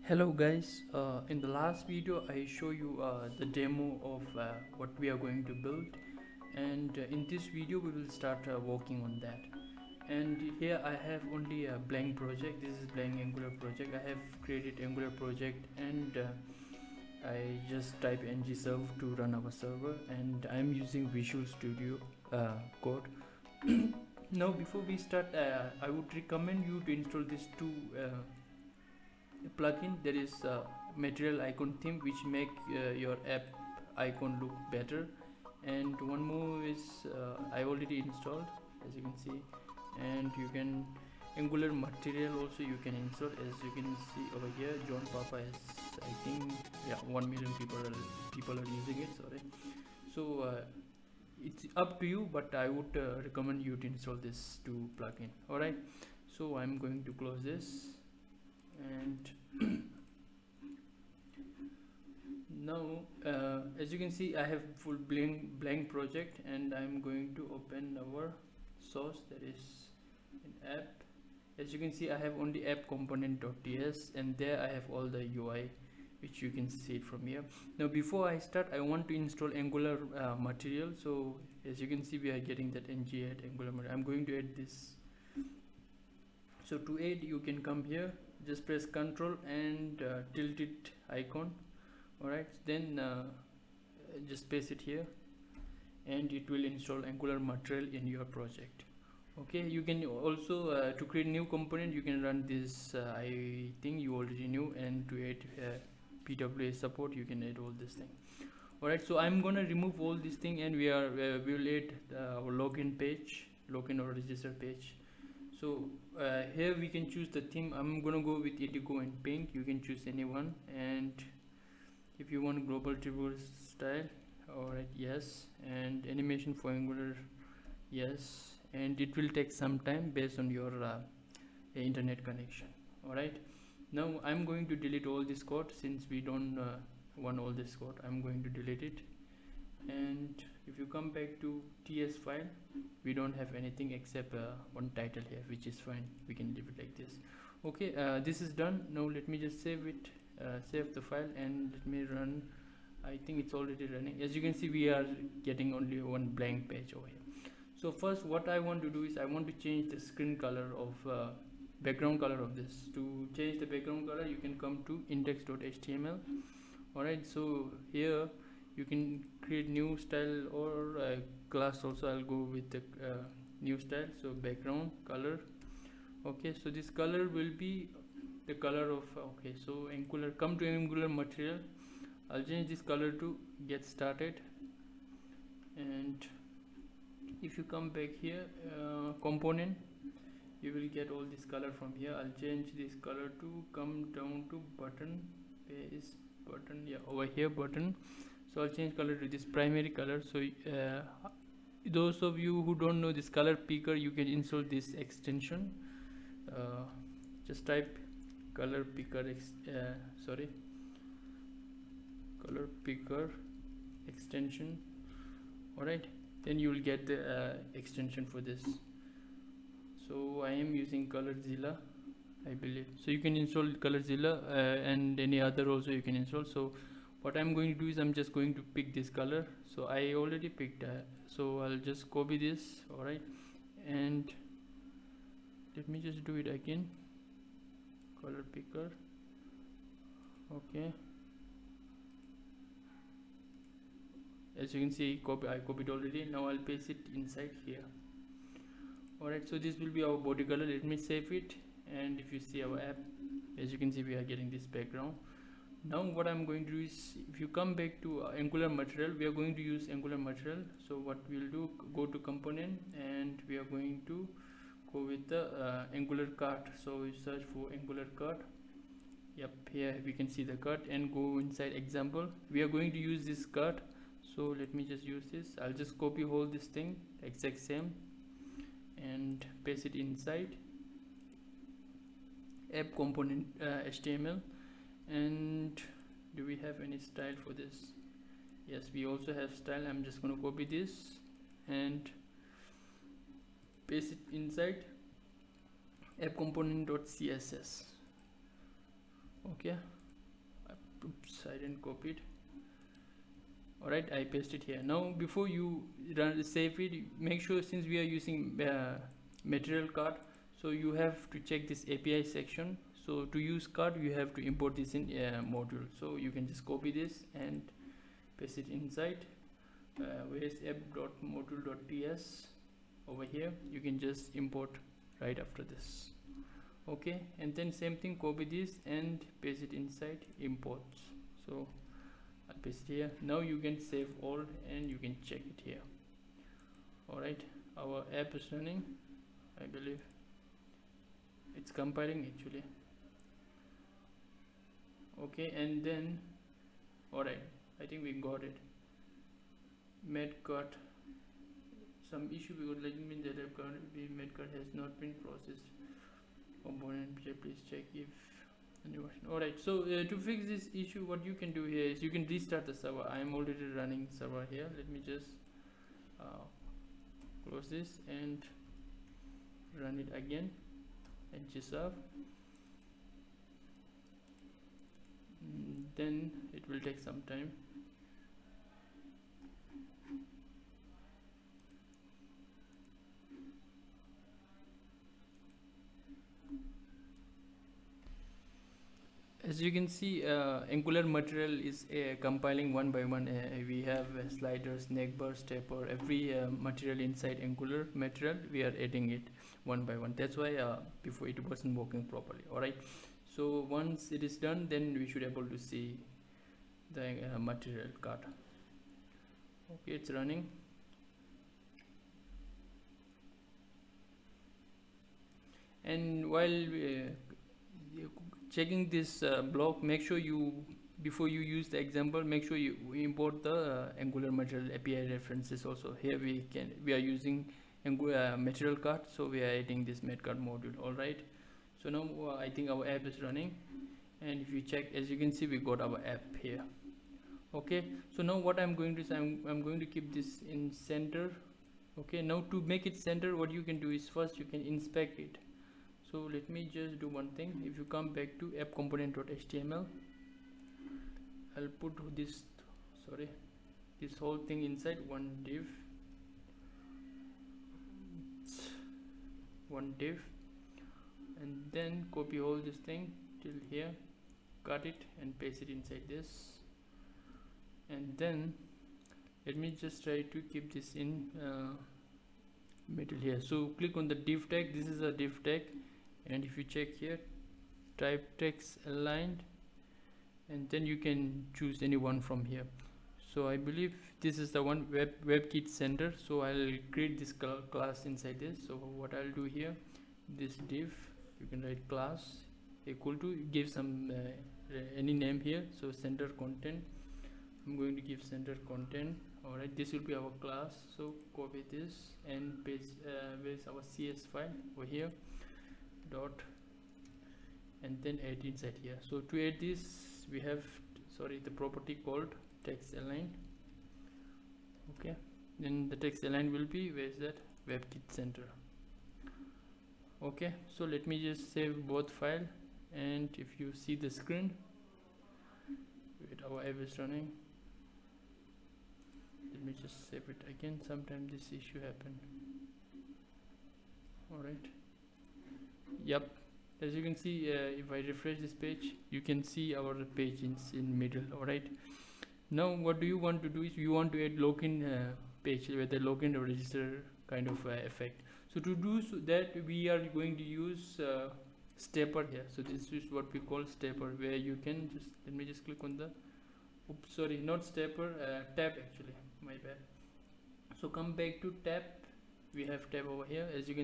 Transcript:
Hello guys, in the last video I show you the demo of what we are going to build, and in this video we will start working on that. And here I have only a blank project. This is blank Angular project. I have created Angular project, and I just type ngserve to run our server, and I am using Visual Studio Code. Now before we start, I would recommend you to install these two plugin. There is a material icon theme which make your app icon look better, and one more is I already installed, as you can see. And you can Angular material also you can install, as you can see over here. John Papa is, I think, yeah, 1 million people are using it. Sorry. So it's up to you, but I would recommend you to install this two plugin. All right, so I'm going to close this, and now as you can see I have full blank project, and I'm going to open our source, that is in app. As you can see, I have only app component.ts, and there I have all the UI, which you can see it from here. Now before I start, I want to install Angular material. So as you can see, we are getting that ng add Angular material. I'm going to add this. So to add, you can come here, just press Ctrl and tilt it icon. Alright, then just paste it here, and it will install Angular material in your project. Okay, you can also to create new component, you can run this. I think you already knew, and to add PWA support, you can add all this thing. Alright, so I'm gonna remove all this thing, and we will add our login page, login or register page. So here we can choose the theme. I'm gonna go with Indigo and Pink. You can choose anyone, and if you want global tribute style, alright, yes, and animation for Angular, yes, and it will take some time based on your internet connection. Alright, now I'm going to delete all this code, since we don't want all this code. I'm going to delete it, and if you come back to TS file, we don't have anything except one title here, which is fine. We can leave it like this. Okay, this is done. Now let me just save it, save the file, and let me run. I think it's already running. As you can see, we are getting only one blank page over here. So first what I want to do is I want to change the screen color of background color of this. To change the background color, you can come to index.html. Alright, so here you can create new style or class also. I'll go with the new style, so background color. Okay, so this color will be the color of okay, so Angular, come to Angular material. I'll change this color to get started, and if you come back here, component, you will get all this color from here. I'll change this color to come down to button, paste button, yeah, over here button. So I'll change color to this primary color. So those of you who don't know this color picker, you can install this extension. Just type color picker color picker extension. Alright, then you will get the extension for this. So I am using ColorZilla, I believe. So you can install ColorZilla and any other also you can install. So what I'm going to do is I'm just going to pick this color. So I already picked, so I'll just copy this. Alright, and let me just do it again. Color picker. Okay, as you can see, I copied already. Now I'll paste it inside here. Alright, so this will be our body color. Let me save it, and if you see our app, as you can see, we are getting this background. Now what I'm going to do is, if you come back to Angular material, we are going to use Angular material. So what we'll do, go to component, and we are going to go with the Angular cart. So we search for Angular cart. Yep, here we can see the cart, and go inside example. We are going to use this cart. So let me just use this. I'll just copy all this thing, exact same, and paste it inside app component HTML. And do we have any style for this? Yes, we also have style. I'm just going to copy this and paste it inside app component.css. Okay, oops, I didn't copy it. Alright, I paste it here. Now before you save it, make sure, since we are using material card, so you have to check this API section. So to use card, you have to import this in module. So you can just copy this and paste it inside. Where's app.module.ts? Over here you can just import right after this. Okay, and then same thing, copy this and paste it inside imports. So I'll paste it here. Now you can save all and you can check it here. Alright, our app is running. I believe it's compiling actually. Okay, and then alright, I think we got it. Medcard, some issue because let me that Medcard has not been processed. Component, please check if new version. Alright, so to fix this issue, what you can do here is you can restart the server. I am already running server here. Let me just close this and run it again and gserve. Then it will take some time. As you can see, Angular material is compiling one by one. We have sliders, neck bar, stepper, every material inside Angular material, we are adding it one by one. That's why before it wasn't working properly. Alright, so once it is done, then we should be able to see the material card. Okay, it's running. And while checking this block, make sure you, before you use the example, make sure you import the Angular material API references also. Here we are using Angular material card, so we are adding this medcard module. Alright, so now I think our app is running, and if you check, as you can see, we got our app here. Okay, so now what I'm going to do is I'm going to keep this in center. Okay, now to make it center, what you can do is first you can inspect it. So let me just do one thing. If you come back to app component.html, I'll put this whole thing inside one div, and then copy all this thing till here, cut it and paste it inside this, and then let me just try to keep this in middle here. So click on the div tag. This is a div tag, and if you check here, type text aligned, and then you can choose any one from here. So I believe this is the one, WebKit Center. So I'll create this class inside this. So what I'll do here, this div, you can write class equal to, give some any name here. So center content, I'm going to give center content. Alright, this will be our class. So copy this and paste where's our CS file over here, dot, and then add inside here. So to add this, we have the property called text align. Okay, then the text align will be, where is that, WebKit Center. Okay, so let me just save both file, and if you see the screen, wait, our app is running. Let me just save it again. Sometimes this issue happened. Alright, yep, as you can see, if I refresh this page, you can see our page in middle. Alright, now what do you want to do is you want to add login page with the login or register kind of effect. So to do that, we are going to use stepper here. So this is what we call stepper, where you can just, let me just click on the, oops, sorry, not stepper, tab actually, my bad. So come back to tab, we have tab over here. As you can